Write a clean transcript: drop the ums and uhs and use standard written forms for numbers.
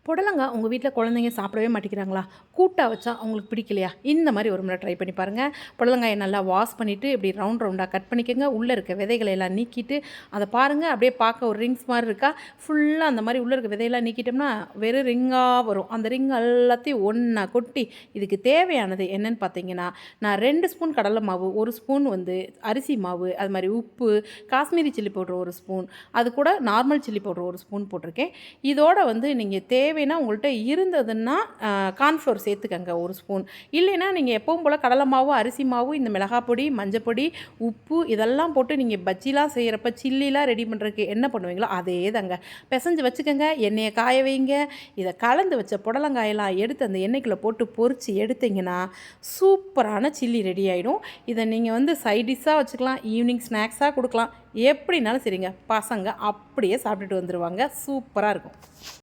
புடலங்காய் உங்கள் வீட்டில் குழந்தைங்க சாப்பிடவே மாட்டேங்கிறாங்களா? கூட்டா வச்சா அவங்களுக்கு பிடிக்கலையா? இந்த மாதிரி ஒரு முறை ட்ரை பண்ணி பாருங்கள். புடலங்காயை நல்லா வாஷ் பண்ணிவிட்டு இப்படி ரவுண்டாக கட் பண்ணிக்கோங்க. உள்ளே இருக்க விதைகளை எல்லாம் நீக்கிட்டு அதை பாருங்கள். அப்படியே பார்க்க ஒரு ரிங்ஸ் மாதிரி இருக்கா? ஃபுல்லாக அந்த மாதிரி உள்ளே இருக்க விதையெல்லாம் நீக்கிட்டோம்னா வெறும் ரிங்காக வரும். அந்த ரிங் எல்லாத்தையும் ஒன்றா கொட்டி இதுக்கு தேவையானது என்னென்னு பார்த்தீங்கன்னா, நான் 2 ஸ்பூன் கடலை மாவு, 1 ஸ்பூன் அரிசி மாவு, அது மாதிரி உப்பு, காஷ்மீரி சில்லி பவுடர் 1 ஸ்பூன், அது கூட நார்மல் சில்லி பவுடர் 1 ஸ்பூன் போட்டிருக்கேன். இதோட நீங்கள் தேவைன்னா உங்கள்கிட்ட இருந்ததுன்னா கார்ன்ஃப்ளோர் சேர்த்துக்கங்க 1 ஸ்பூன். இல்லைன்னா நீங்கள் எப்பவும் போல் கடலை மாவு, அரிசி மாவு, இந்த மிளகாய் பொடி, மஞ்சள் பொடி, உப்பு இதெல்லாம் போட்டு நீங்கள் பஜ்ஜிலாம் செய்கிறப்ப சில்லிலாம் ரெடி பண்ணுறதுக்கு என்ன பண்ணுவீங்களோ அதே தாங்க பிசைஞ்சு வச்சுக்கோங்க. எண்ணெயை காய வைங்க. இதை கலந்து வச்ச புடலங்காயெல்லாம் எடுத்து அந்த எண்ணெய்க்குள்ளே போட்டு பொரித்து எடுத்திங்கன்னா சூப்பரான சில்லி ரெடி ஆகிடும். இதை நீங்கள் சைட் டிஷ்ஷாக வச்சுக்கலாம், ஈவினிங் ஸ்நாக்ஸாக கொடுக்கலாம், எப்படினாலும் சரிங்க. பசங்க அப்படியே சாப்பிட்டுட்டு வந்துடுவாங்க. சூப்பராக இருக்கும்.